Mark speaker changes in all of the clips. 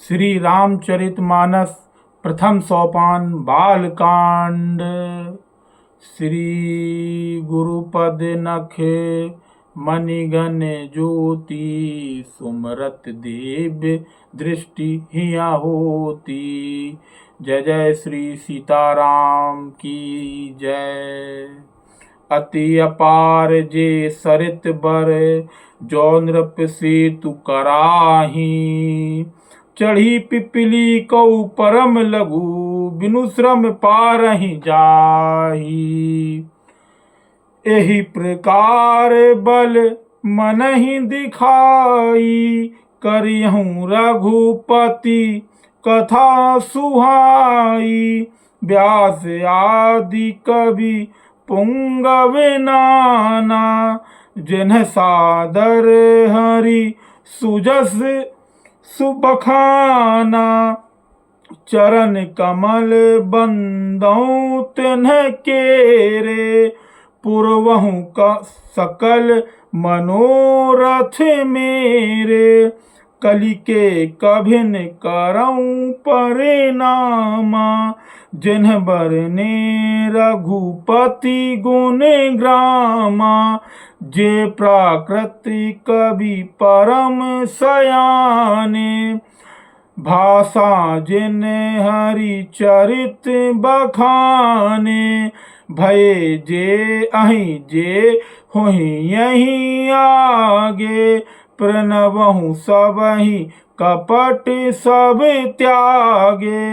Speaker 1: श्री रामचरितमानस प्रथम सोपान बालकांड। श्री गुरुपद नखे मणिगण ज्योति सुमरत दिव्य दृष्टि हिया होती। जय जय श्री सीताराम की जय। अति अपार जे सरित बर जो नृप सेतु कराही। चढ़ी पिपली कौ परम लघु बिनु श्रम पारहि जाही। एहि प्रकार बल मनहि दिखाई करिहूँ रघुपति कथा सुहाई। व्यास आदि कवि पुंगव नाना जिन्ह सादर हरि सुजस सुबखाना। चरण कमल बंदौ तिन्ह केरे पूर्वहु का सकल मनोरथ मेरे। कलि के कभिन करऊं परिणामा जिन्ह बरने रघुपति गुण ग्रामा। जे प्राकृति कवि परम सयाने भाषा जिन हरि चरित बखाने। भय जे अहि जे होहि यही आगे प्रणवहु सबहि कपट सब त्यागे।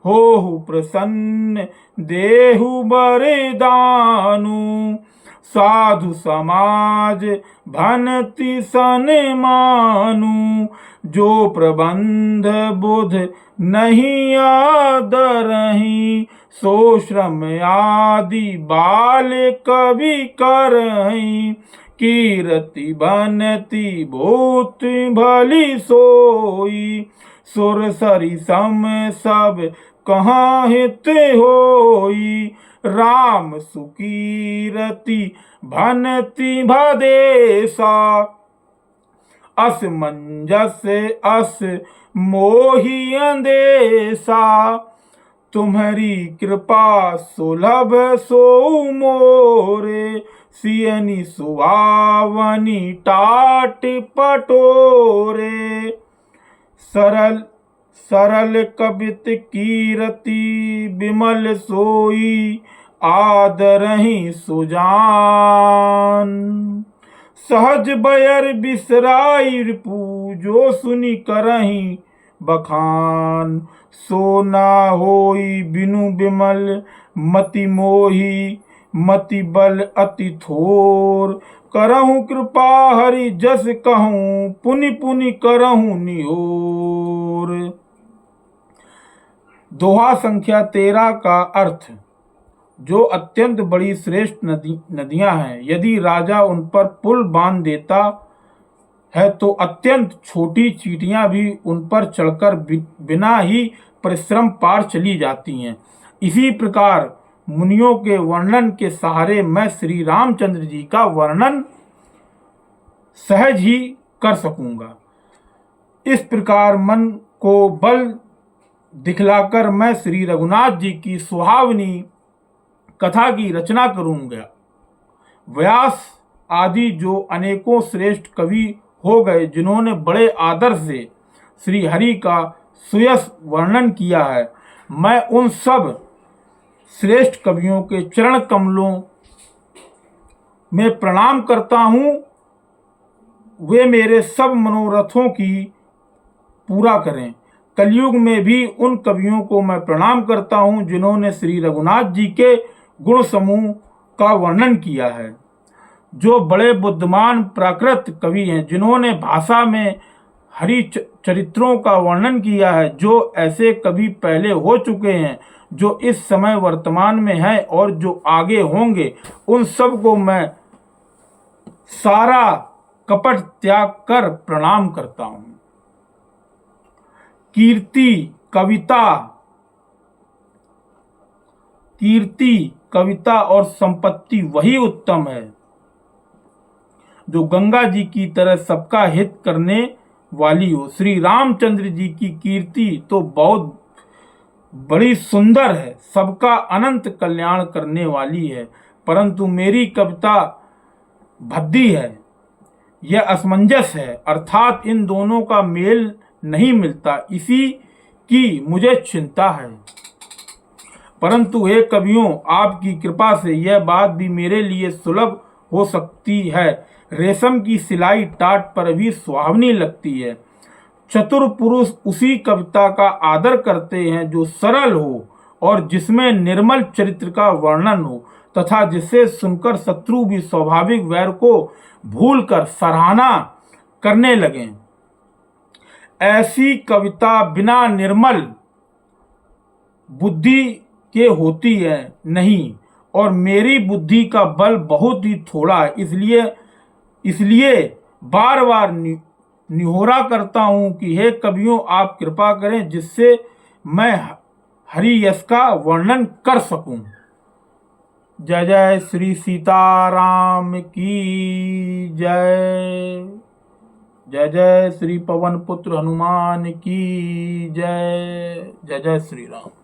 Speaker 1: होहु प्रसन्न देहु बरदानु साधु समाज भनति सन्मानु। जो प्रबंध बुध नहीं आदरहि सो श्रम आदि बाल कवि करहि। कीरति बनति भूत भली सोई सुर सरि सम सब कहाँ हित होई। राम सुकीरति भनति भदेसा असमंजस अस मोहि अंदेसा। तुम्हारी कृपा सुलभ सो मोरे सियनि सुहावनी टाट पटोरे। सरल सरल कबित कीरति विमल सोई आदरहि सुजान। सहज बयर बिसराई रिपु जो सुनि करहि बखान। सो ना होई बिनु विमल मति मोही मति बल अति थोर। करहूँ कृपा हरि जस कहूँ पुनि पुनि करहूँ निहोर। दोहा संख्या 13 का अर्थ। जो अत्यंत बड़ी श्रेष्ठ नदियां हैं, यदि राजा उन पर पुल बांध देता है तो अत्यंत छोटी चींटियां भी उन पर चढ़कर बिना ही परिश्रम पार चली जाती हैं। इसी प्रकार मुनियों के वर्णन के सहारे मैं श्री रामचंद्र जी का वर्णन सहज ही कर सकूंगा। इस प्रकार मन को बल दिखलाकर मैं श्री रघुनाथ जी की सुहावनी कथा की रचना करूंगा। व्यास आदि जो अनेकों श्रेष्ठ कवि हो गए, जिन्होंने बड़े आदर से श्री हरि का सुयश वर्णन किया है, मैं उन सब श्रेष्ठ कवियों के चरण कमलों में प्रणाम करता हूं। वे मेरे सब मनोरथों की पूरा करें। कलयुग में भी उन कवियों को मैं प्रणाम करता हूं जिन्होंने श्री रघुनाथ जी के गुण समूह का वर्णन किया है। जो बड़े बुद्धिमान प्राकृत कवि हैं, जिन्होंने भाषा में हरि चरित्रों का वर्णन किया है। जो ऐसे कवि पहले हो चुके हैं, जो इस समय वर्तमान में हैं और जो आगे होंगे, उन सब को मैं सारा कपट त्याग कर प्रणाम करता हूं। कीर्ति कविता और संपत्ति वही उत्तम है जो गंगा जी की तरह सबका हित करने वाली हो। श्री रामचंद्र जी की कीर्ति तो बहुत बड़ी सुंदर है, सबका अनंत कल्याण करने वाली है, परंतु मेरी कविता भद्दी है, यह असमंजस है, अर्थात इन दोनों का मेल नहीं मिलता, इसी की मुझे चिंता है। परंतु हे कवियों, आपकी कृपा से यह बात भी मेरे लिए सुलभ हो सकती है। रेशम की सिलाई टाट पर भी सुहावनी लगती है। चतुर पुरुष उसी कविता का आदर करते हैं जो सरल हो और जिसमें निर्मल चरित्र का वर्णन हो, तथा जिसे सुनकर शत्रु भी स्वाभाविक वैर को भूलकर सराहना करने लगें। ऐसी कविता बिना निर्मल बुद्धि के होती है नहीं, और मेरी बुद्धि का बल बहुत ही थोड़ा है, इसलिए बार बार निहोरा करता हूं कि हे कवियों, आप कृपा करें जिससे मैं हरि यश का वर्णन कर सकूं। जय जय श्री सीताराम की जय। जय जय श्री पवन पुत्र हनुमान की जय। जय जय श्री राम।